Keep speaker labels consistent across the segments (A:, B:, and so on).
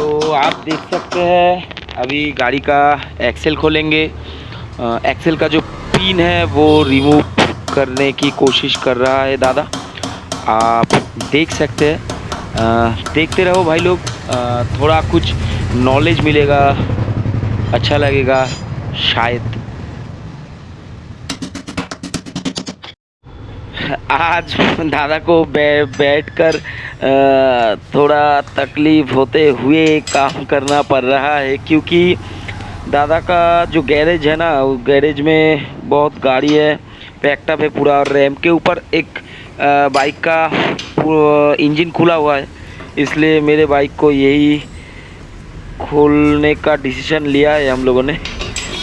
A: तो आप देख सकते हैं अभी गाड़ी का एक्सेल खोलेंगे। एक्सेल का जो पिन है वो रिमूव करने की कोशिश कर रहा है दादा, आप देख सकते हैं। देखते रहो भाई लोग, थोड़ा कुछ नॉलेज मिलेगा, अच्छा लगेगा शायद। आज दादा को बैठ कर थोड़ा तकलीफ होते हुए काम करना पड़ रहा है, क्योंकि दादा का जो गैरेज है ना, उस गैरेज में बहुत गाड़ी है, पैकअप है पूरा, और रैम के ऊपर एक बाइक का इंजन खुला हुआ है, इसलिए मेरे बाइक को यही खोलने का डिसीजन लिया है हम लोगों ने।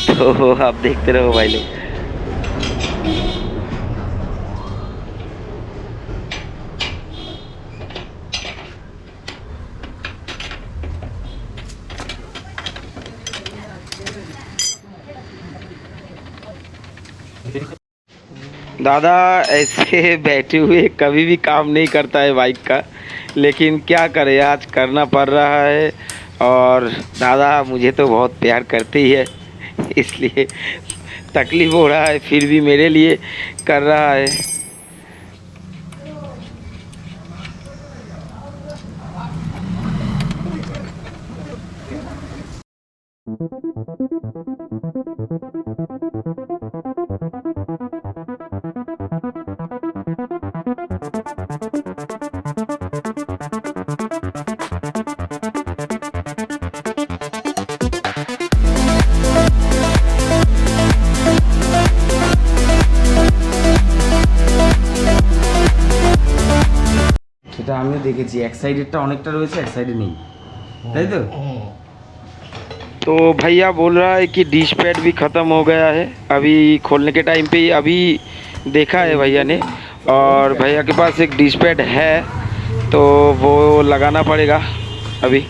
A: तो आप देखते रहो भाई लोग। दादा ऐसे बैठे हुए कभी भी काम नहीं करता है बाइक का, लेकिन क्या करे, आज करना पड़ रहा है। और दादा मुझे तो बहुत प्यार करते ही है, इसलिए तकलीफ़ हो रहा है, फिर भी मेरे लिए कर रहा है। সেটা আমিও দেখেছি, এক সাইডেরটা অনেকটা রয়েছে, এক সাইডে নেই, তাই তো। तो भैया बोल रहा है कि डिश पैड भी ख़त्म हो गया है, अभी खोलने के टाइम पे ही अभी देखा है भैया ने, और भैया के पास एक डिश पैड है तो वो लगाना पड़ेगा अभी।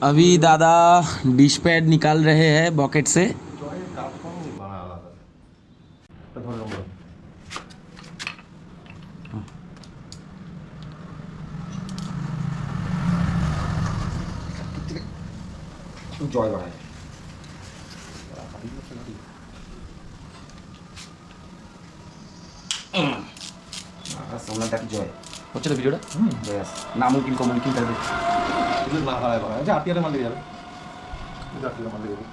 A: अभी दादा डिश पैड निकाल रहे हैं बकेट से। জয় বাড়ায় আমরা দেখি জয় হচ্ছে তো ভিডিওটা। ব্যাস নামুকিন কমুকিন করবে না, হয় ভাই যে আটিয়ারে মাল দিয়ে যাবে, আটিয়ারে মাল দিয়ে যাবে।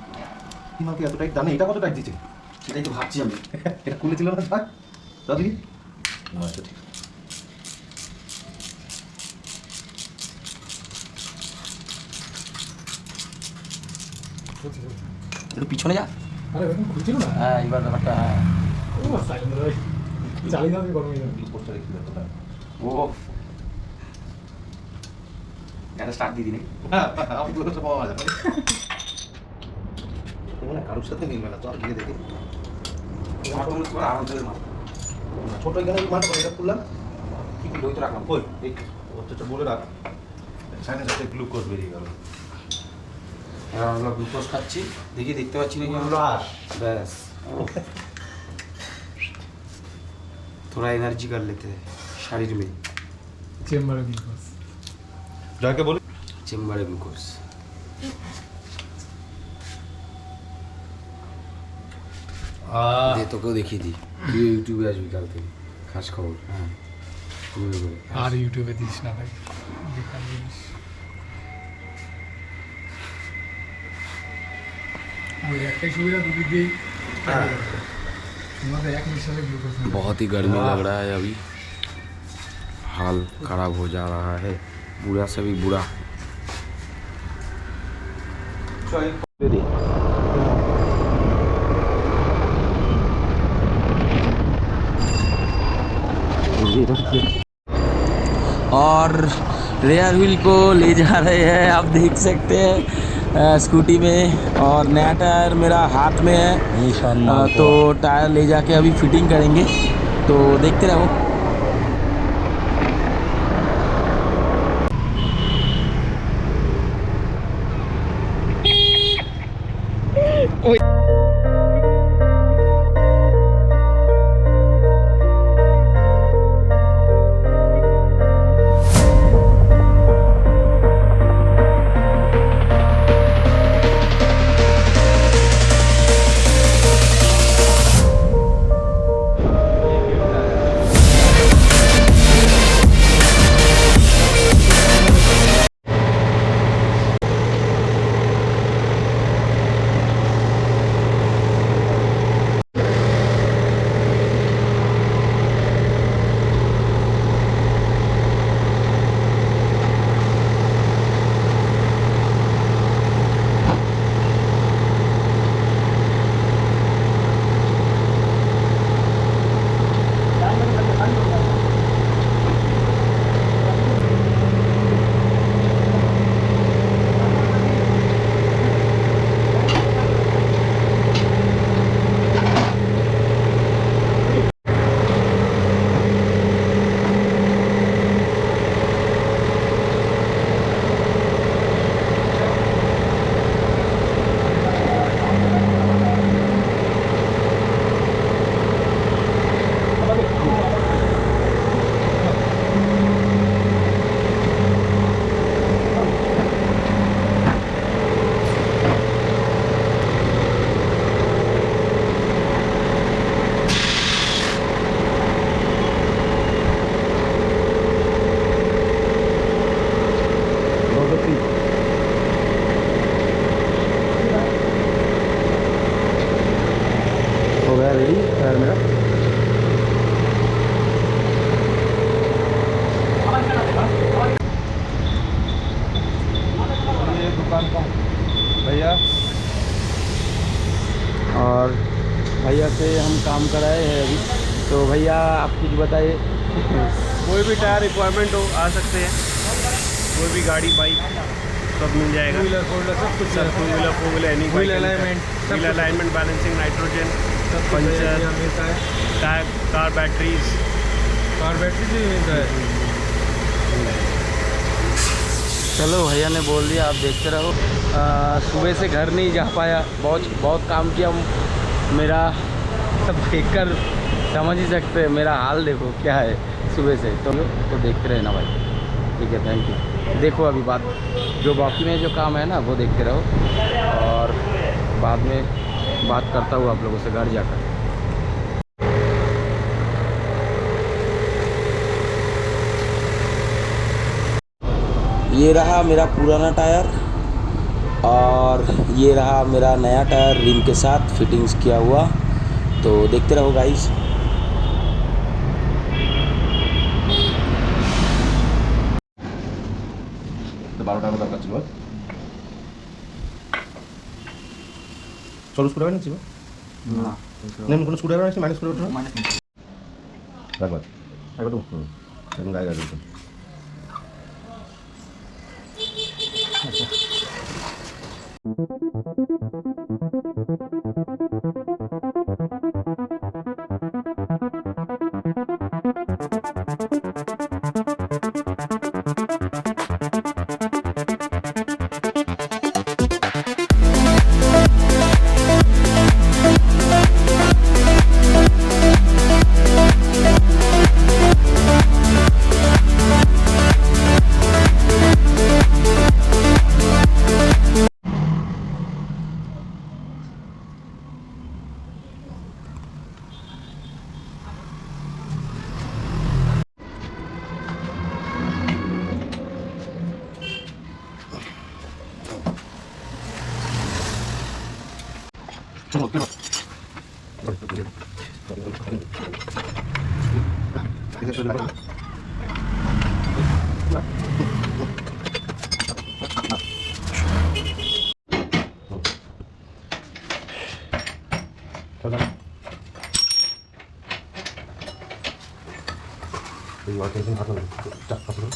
A: কি মাল কি এত টাইট জানে, এটা কত টাইট দিচ্ছে সেটাই তো ভাবছি আমি। এটা খুলেছিল না থাক দাদু কি, আচ্ছা ঠিক একটু পিছনে যা। আরে এখন খুলছিল না, হ্যাঁ এবার ব্যাপারটা, হ্যাঁ ও সাইলেন্ট ভাই চালিয়ে যাবে গরমে পোস্টার একটু দেখো না। ও এটা স্টার্ট দিয়ে দিন, হ্যাঁ আপগুলো তো পাওয়া যাবে না, কারোর সাথে মিলবে না, তো আর গিয়ে দেখি আমার তো মনে আরাম করে মার ছোট এখানে মার করে এটা খুললাম, কি কি লইতে রাখলাম কই এই ওটা বলে রাখ, সাইনের সাথে গ্লুকোজ বেরিয়ে গেল। এবার আমরা গ্লুকোজ খাচ্ছি, দেখি দেখতে পাচ্ছি নাকি আমরা, ব্যাস थोड़ा एनर्जी कर लेते हैं शरीर में। चेम्बर ग्लूकोज जाके बोले, चेम्बर ग्लूकोज ये तो क्यों देखी थी यूट्यूब आज भी करते खास खबर। हाँ আর ইউটিউবে দিস না ভাই, বেকার জিনিস। আর একটাই সুবিধা দুদিক দিয়েই, बहुत ही गर्मी लग रहा है, अभी हाल खराब हो जा रहा है। बूढ़ा से भी बूढ़ा। और रेयर व्हील को ले जा रहे हैं, आप देख सकते हैं स्कूटी में। और नया टायर मेरा हाथ में है, तो टायर ले जाके अभी फिटिंग करेंगे, तो देखते रहो। हो गया रेडी टायर मेरा। ये दुकान का भैया, और भैया से हम काम कराए हैं अभी। तो भैया आप कुछ बताइए।
B: कोई भी टायर रिक्वायरमेंट हो आ सकते हैं, कोई भी गाड़ी बाइक सब मिल जाएगा।
C: व्हीलर फोल्डर सब कुछ,
B: सब two wheeler four wheeler any
C: wheel alignment,
B: wheel alignment, balancing, nitrogen,
C: सब
B: पंचर,
C: मिलता है।
B: Tyre, car batteries,
C: car battery भी मिलता है।
A: चलो भैया ने बोल दिया, आप देखते रहो। सुबह से घर नहीं जा पाया, बहुत काम किया। मेरा सब देख कर समझ ही सकते हैं, मेरा हाल देखो क्या है सुबह से। तो देखते रहना भाई, ठीक है, थैंक यू। देखो अभी बात जो बाकी में जो काम है ना वो देखते रहो, और बाद में बात करता हूँ आप लोगों से घर जाकर। ये रहा मेरा पुराना टायर, और ये रहा मेरा नया टायर रिम के साथ फिटिंग्स किया हुआ। तो देखते रहो गाइस।
D: বারোটার দরকার ছিল, চলো স্ক্রুড্রাইভার নিচ্ছি না, কোনো স্ক্রুড্রাইভার আছে মাইনাস করে ওঠো রাখবা একবার তো এখন গায়ে গায়ে দিচ্ছি। और टेंशन हाथ में चाप पकड़ो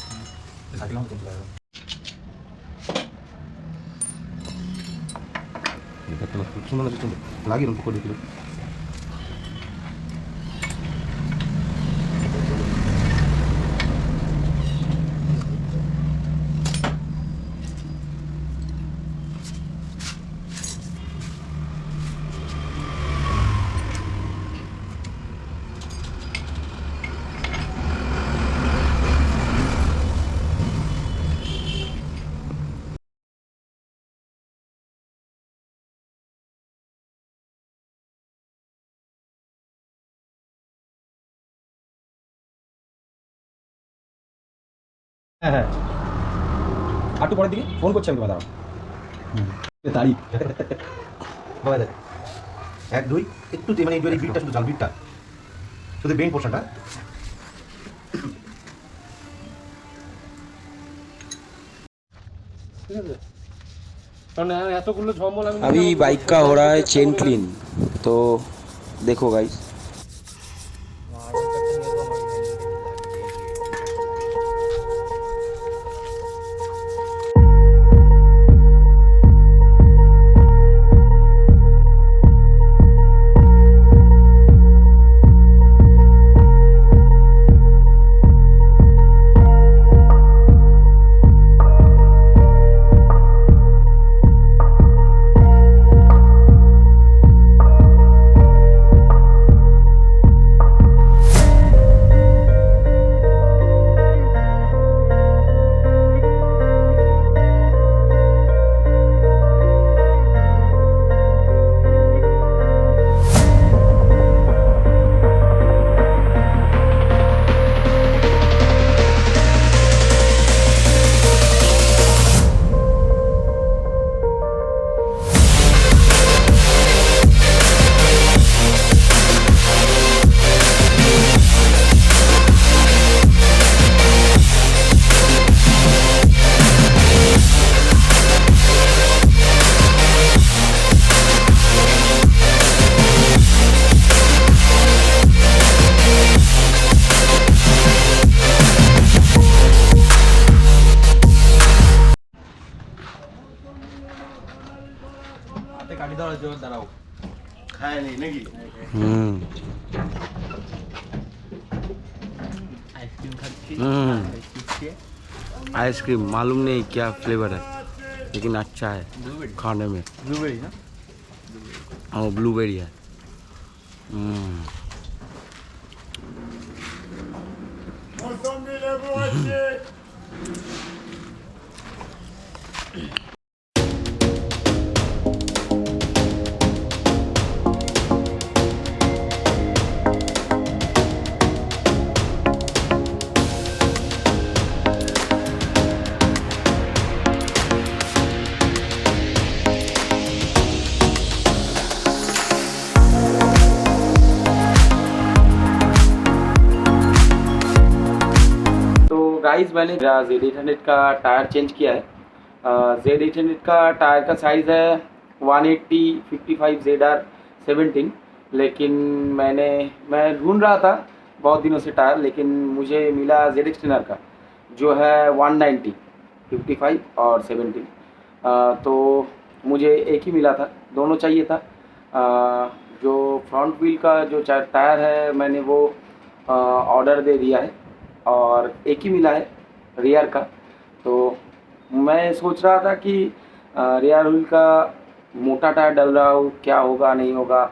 D: ये देखो सुनो ना सुनो लागी उनको को देखो হ্যাঁ হ্যাঁ একটু পরের দিকে ফোন করছি আমি দাঁড়াও তারিখ বাবা দেখ 1 2 একটু মানে এই বিটটা শুধু জাল বিটটা শুধু বেইন পোরশনটা
C: ঠিক আছে কারণ এতগুলো ঝম্বল আমি
A: अभी बाइक का हो रहा है चेन क्लीन तो देखो गाइस
C: গাড়ি দাঁড়াও জোর দাঁড়াও
D: খায় নেই নাকি
C: आइसक्रीम खाती
A: आइसक्रीम मालूम नहीं क्या फ्लेवर है लेकिन अच्छा है खाने में
C: ब्लूबेरी ना
A: हाँ ब्लूबेरी है गाइस मैंने Z800 का टायर चेंज किया है। Z800 का टायर का साइज़ है 180/55 ZR17, लेकिन मैं ढूंढ रहा था बहुत दिनों से टायर, लेकिन मुझे मिला ZX10R का जो है 190/55 और 17। तो मुझे एक ही मिला था, दोनों चाहिए था। जो फ्रंट व्हील का जो टायर है मैंने वो ऑर्डर दे दिया है और एक ही मिला है रियर का। तो मैं सोच रहा था कि रियर व्हील का मोटा टायर डल रहा हो, क्या होगा नहीं होगा,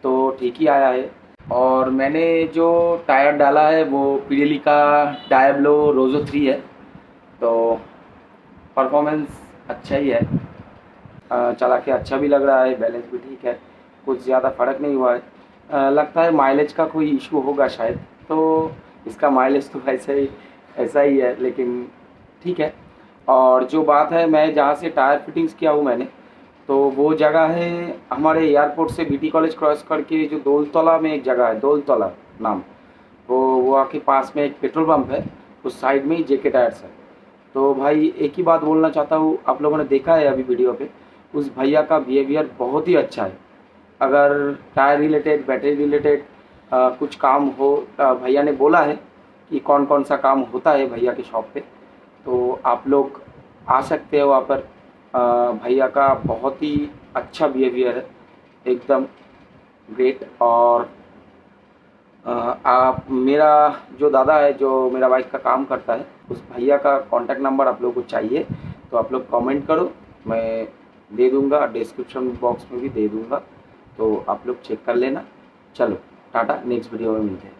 A: तो ठीक ही आया है। और मैंने जो टायर डाला है वो पिरेली का डायब्लो रोजो 3 है, तो परफॉर्मेंस अच्छा ही है, चला के अच्छा भी लग रहा है, बैलेंस भी ठीक है, कुछ ज़्यादा फ़र्क नहीं हुआ है। लगता है माइलेज का कोई इशू होगा शायद, तो इसका माइलेज तो ऐसा ही है, लेकिन ठीक है। और जो बात है, मैं जहाँ से टायर फिटिंग्स किया हूँ मैंने, तो वो जगह है हमारे एयरपोर्ट से BT कॉलेज क्रॉस करके जो दोलतला में एक जगह है, दोलतला नाम, वो आके पास में एक पेट्रोल पंप है, उस साइड में ही JK टायर्स है। तो भाई एक ही बात बोलना चाहता हूँ, आप लोगों ने देखा है अभी वीडियो पे, उस भैया का बिहेवियर बहुत ही अच्छा है। अगर टायर रिलेटेड, बैटरी रिलेटेड कुछ काम हो, भैया ने बोला है
E: कि कौन कौन सा काम होता है भैया के शॉप पे। तो आप लोग आ सकते हो वहाँ पर। भैया का बहुत ही अच्छा बिहेवियर है, एकदम ग्रेट। और आप मेरा जो दादा है जो मेरा बाइक का काम करता है, उस भैया का कांटेक्ट नंबर आप लोगों को चाहिए तो आप लोग कमेंट करो, मैं दे दूंगा, डिस्क्रिप्शन बॉक्स में भी दे दूंगा, तो आप लोग चेक कर लेना। चलो टाटा, नेक्स्ट वीडियो में मिलते हैं।